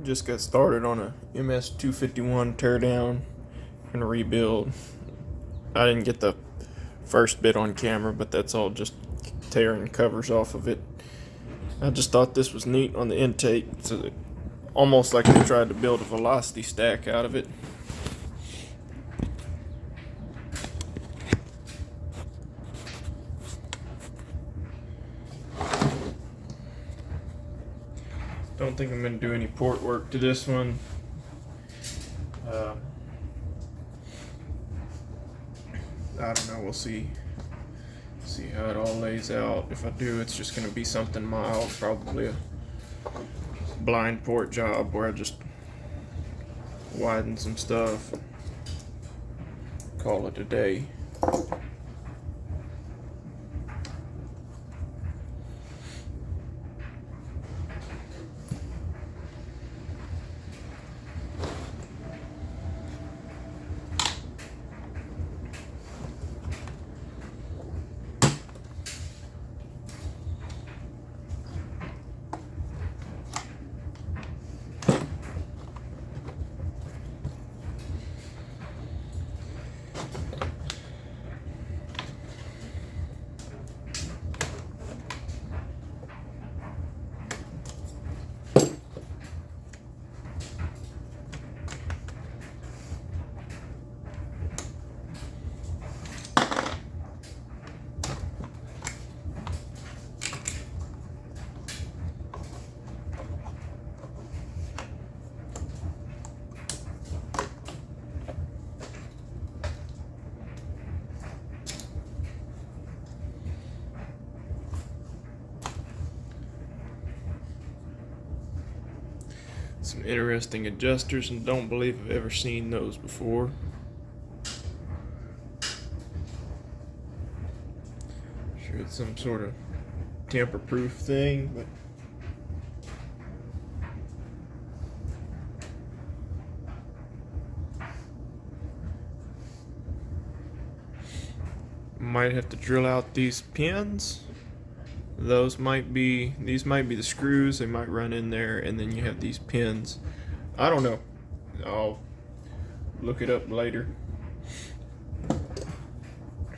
Just got started on a MS-251 teardown and rebuild. I didn't get the first bit on camera, but that's all just tearing covers off of it. I just thought this was neat on the intake, so that almost like I tried to build a velocity stack out of it. Don't think I'm going to do any port work to this one. I don't know, we'll see how it all lays out. If I do, it's just going to be something mild, probably a blind port job where I just widen some stuff, call it a day. Some interesting adjusters, and don't believe I've ever seen those before. Sure, it's some sort of tamper-proof thing, but might have to drill out these pins. These might be the screws. They might run in there, and then you have these pins. I don't know. I'll look it up later.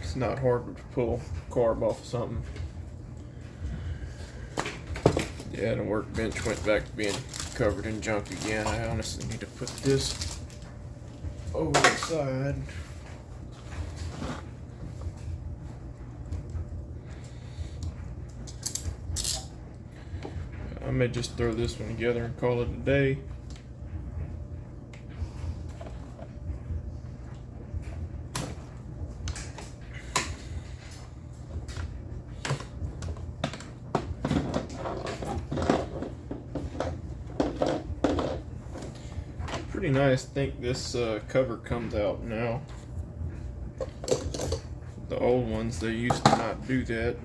It's not hard to pull carb off of something. Yeah, the workbench went back to being covered in junk again. I honestly need to put this over the side. I may just throw this one together and call it a day. Pretty nice. I think this cover comes out now. The old ones, they used to not do that.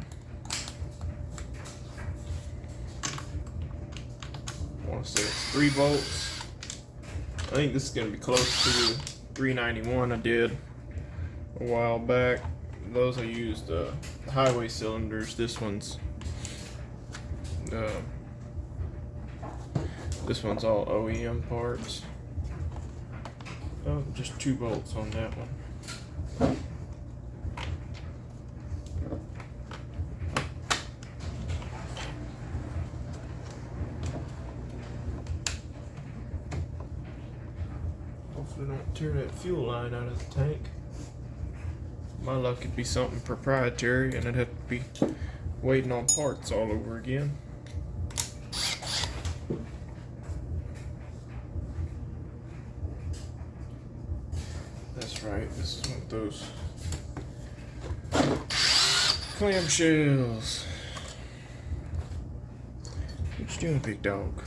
I want to say it's 3 volts. I think this is going to be close to the 391 I did a while back. Those I used the highway cylinders. This one's all OEM parts. Oh, just 2 volts on that one. Hopefully don't tear that fuel line out of the tank. My luck, it'd be something proprietary and I'd have to be waiting on parts all over again. That's right, this is one of those clamshells. What you doing, big dog?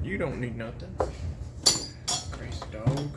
You don't need nothing. Crazy dog.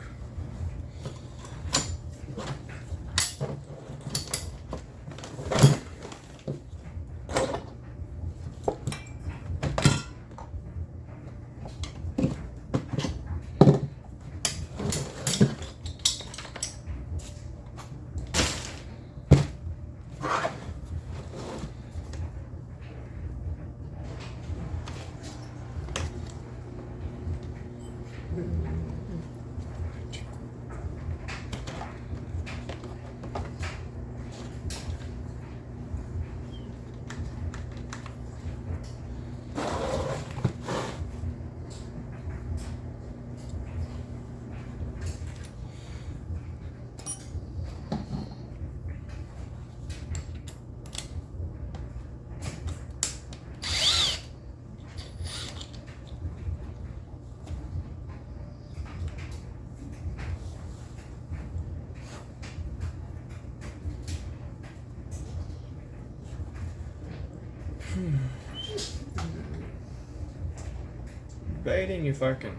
Debating if I can.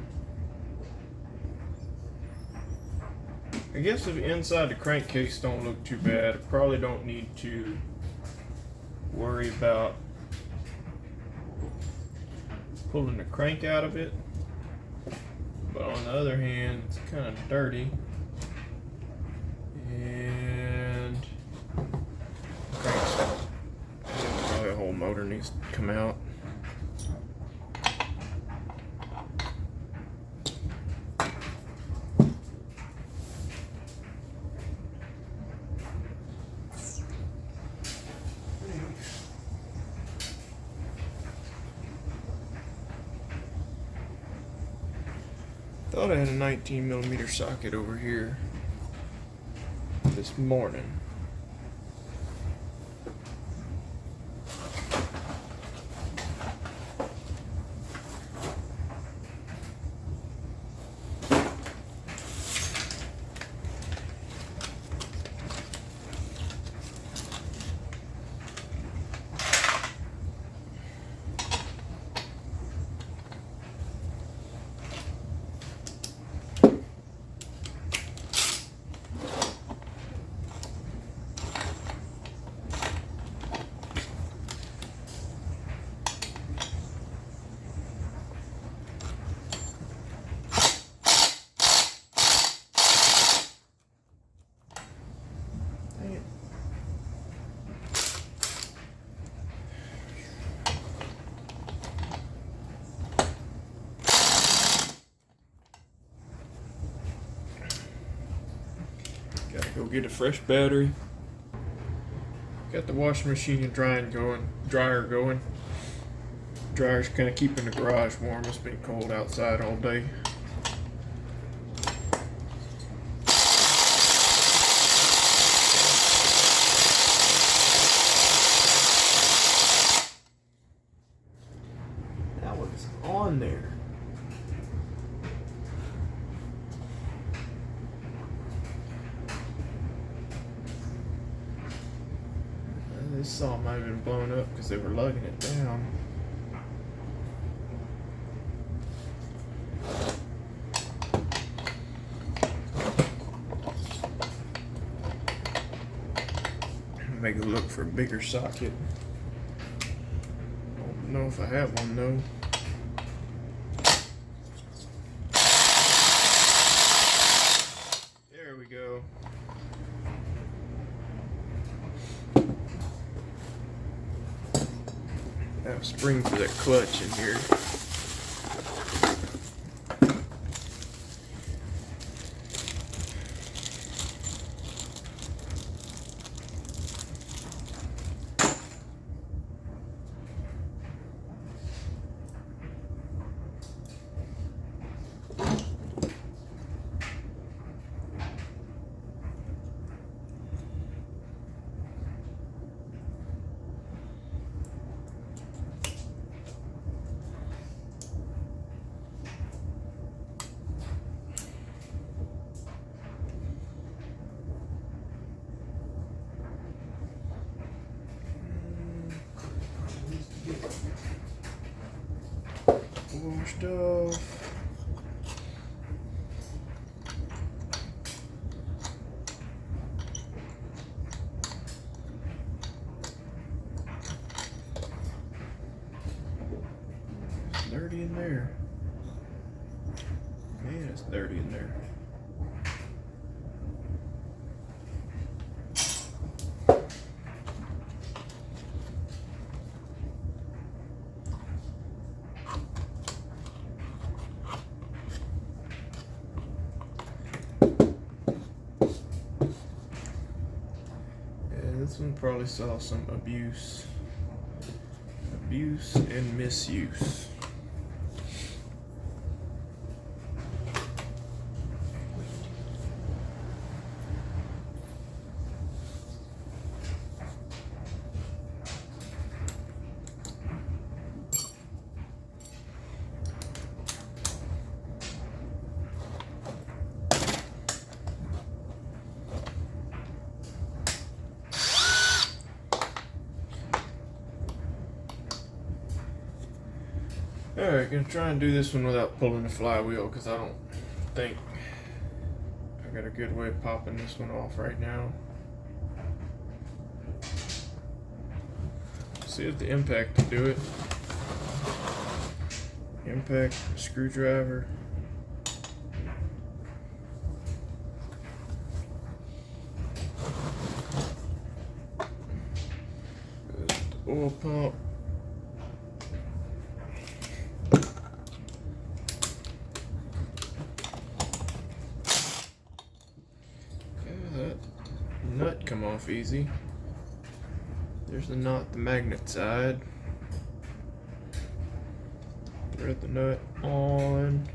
I guess if inside the crankcase don't look too bad, I probably don't need to worry about pulling the crank out of it. But on the other hand, it's kind of dirty. And probably the whole motor needs to come out. Thought I had a 19mm socket over here this morning. Gotta go get a fresh battery. Got the washing machine and dryer going. Dryer's kind of keeping the garage warm. It's been cold outside all day. That one's on there. This saw might have been blown up because they were lugging it down. Make it look for a bigger socket. Don't know if I have one though. There we go. I have a spring for that clutch in here. stuff. It's dirty in there. Man, it's dirty in there. This one probably saw some abuse and misuse. Alright, gonna try and do this one without pulling the flywheel because I don't think I got a good way of popping this one off right now. See if the impact can do it. Impact, screwdriver. The oil pump. Nut come off easy. There's the knot, the magnet side. Thread the nut on.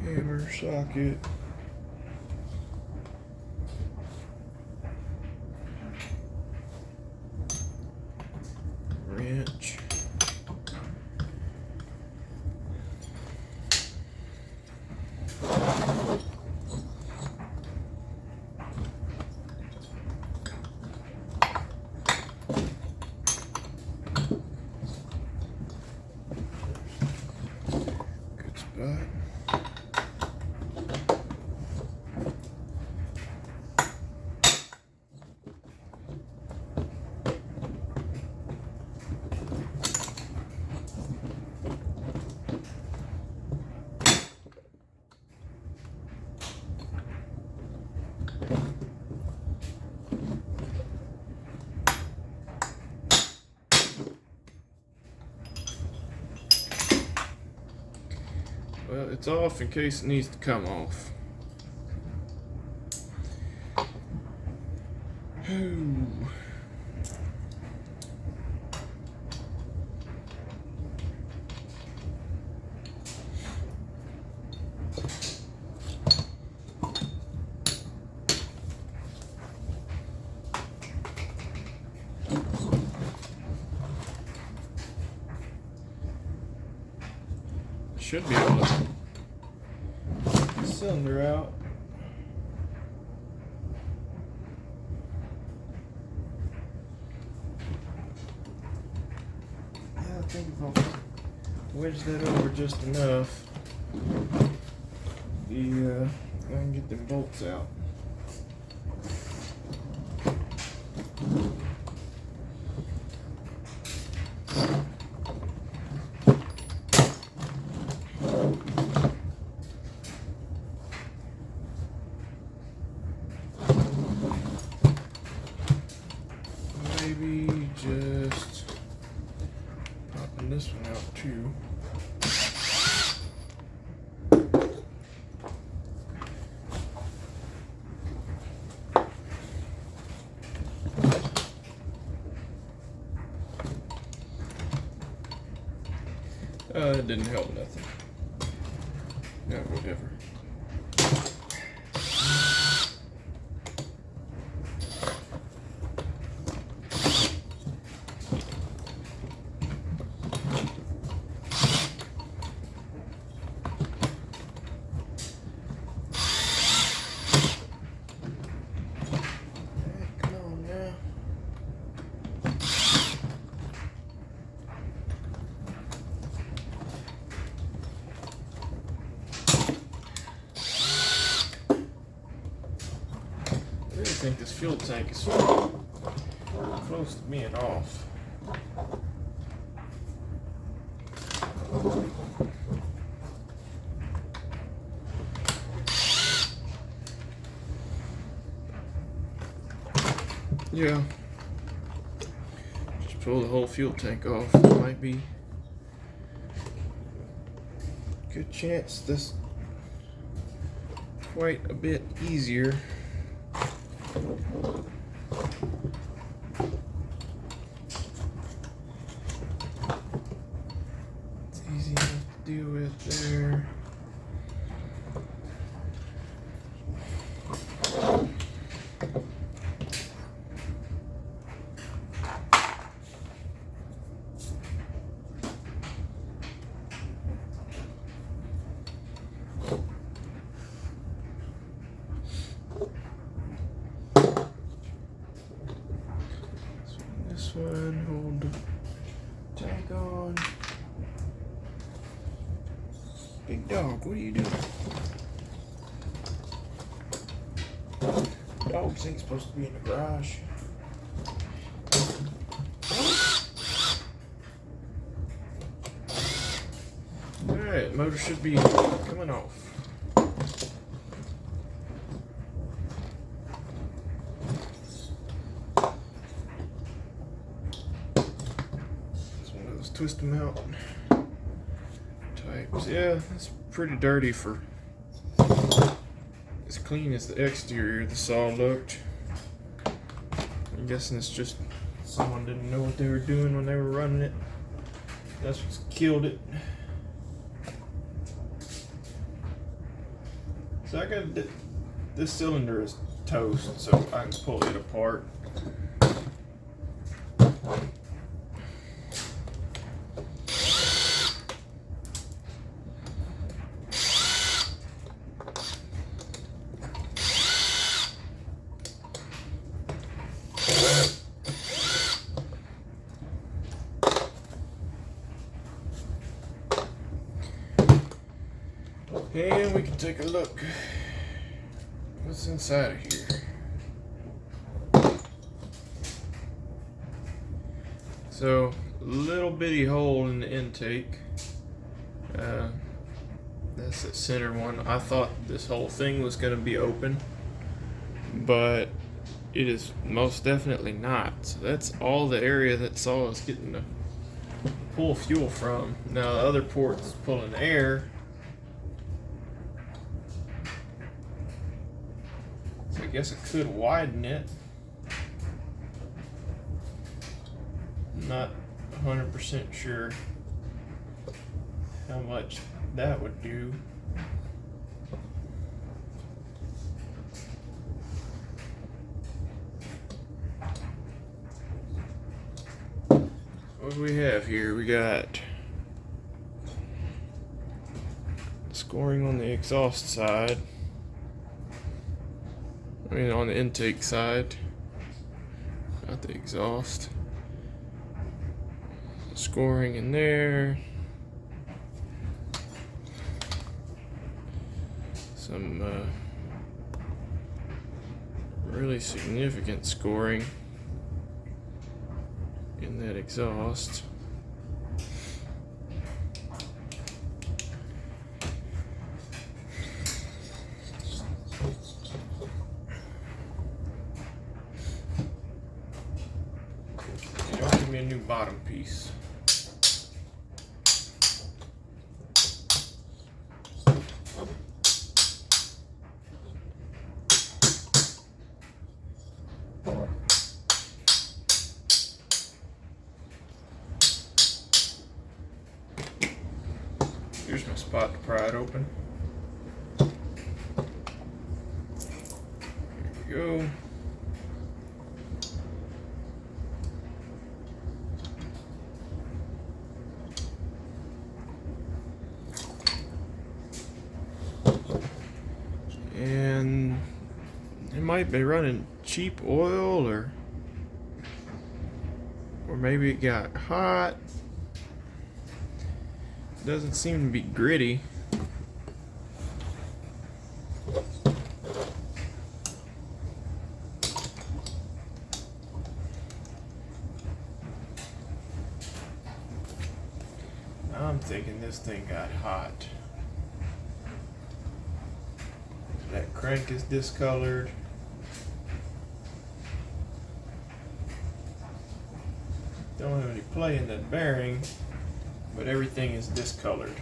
Hammer, socket. Wrench. Good spot. Well, it's off in case it needs to come off. Ooh. Should be able to get the cylinder out. Yeah, I think if I'll wedge that over just enough, I can get them bolts out. Maybe just popping this one out too. It didn't help nothing. Yeah, whatever. think this fuel tank is close to being off. Yeah. Just pull the whole fuel tank off. It might be a good chance this quite a bit easier. It's easy enough to deal with there. This one, hold the tank on. Big dog, what are you doing? Dogs ain't supposed to be in the garage. Alright, motor should be coming off. Twist them out types. Yeah, it's pretty dirty for as clean as the exterior of the saw looked. I'm guessing it's just someone didn't know what they were doing when they were running it. That's what's killed it. So I got this cylinder is toast, so I can pull it apart. And we can take a look what's inside of here. So, little bitty hole in the intake. That's the center one. I thought this whole thing was going to be open, but it is most definitely not. So that's all the area that saw us getting to pull fuel from. Now the other port's pulling air. I guess I could widen it. Not 100% sure how much that would do. What do we have here? We got scoring on the exhaust side. I mean, on the intake side, not the exhaust. Scoring in there. Some really significant scoring in that exhaust. Give me a new bottom piece. Here's my spot to pry it open. Here we go. And it might be running cheap oil, or maybe it got hot. Doesn't seem to be gritty. I'm thinking this thing got hot. That crank is discolored. Don't have any play in that bearing, but everything is discolored.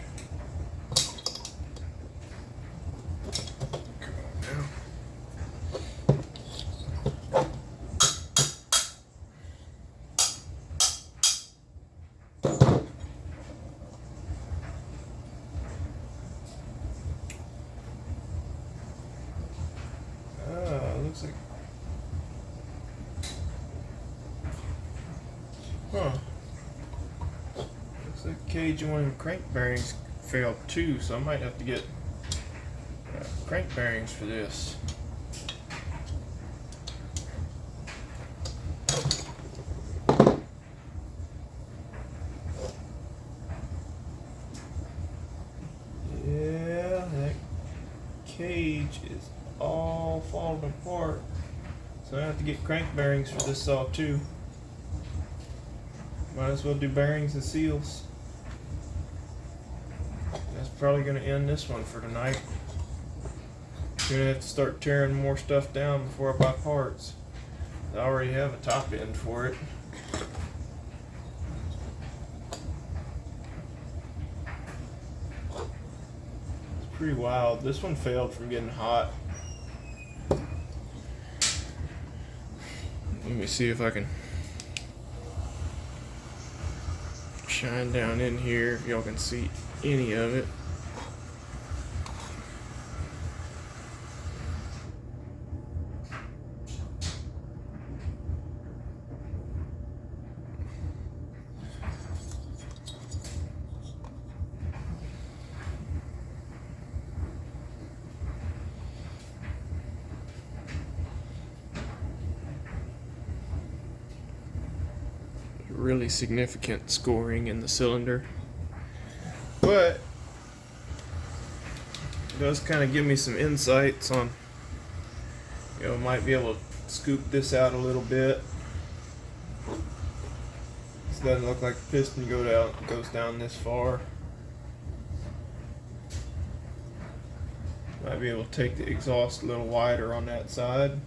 Looks like, looks like cage and one of the crank bearings failed too, so I might have to get crank bearings for this. Yeah, that cage is all falling apart, so I have to get crank bearings for this saw too. Might as well do bearings and seals. That's probably going to end this one for tonight. I'm going to have to start tearing more stuff down before I buy parts. I already have a top end for it. It's pretty wild. This one failed from getting hot. Let me see if I can shine down in here if y'all can see any of it. Really significant scoring in the cylinder, but it does kind of give me some insights on, might be able to scoop this out a little bit. This doesn't look like the piston goes down this far. Might be able to take the exhaust a little wider on that side.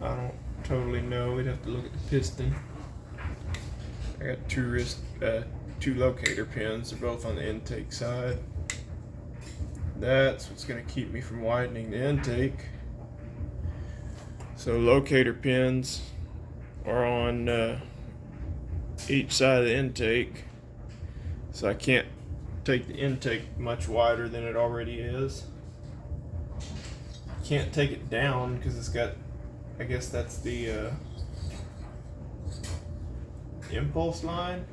I don't totally know. We'd have to look at the piston. I got two locator pins. They're both on the intake side. That's what's going to keep me from widening the intake. So locator pins are on each side of the intake, so I can't take the intake much wider than it already is. Can't take it down because it's got, I guess that's the impulse line.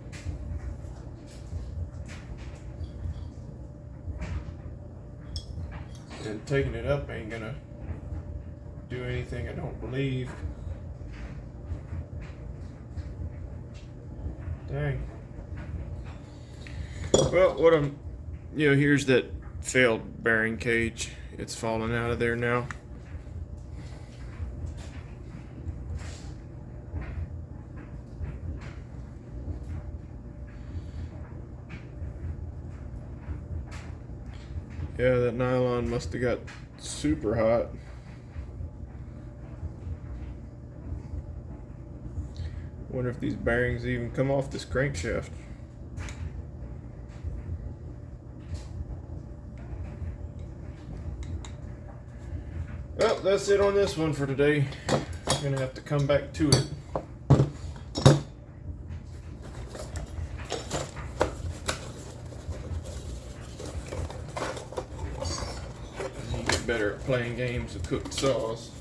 And taking it up ain't gonna do anything, I don't believe. Dang. Well, here's that failed bearing cage. It's falling out of there now. Yeah, that nylon must have got super hot. Wonder if these bearings even come off this crankshaft. Well, that's it on this one for today. I'm gonna have to come back to it. Better at playing games with cooked saws.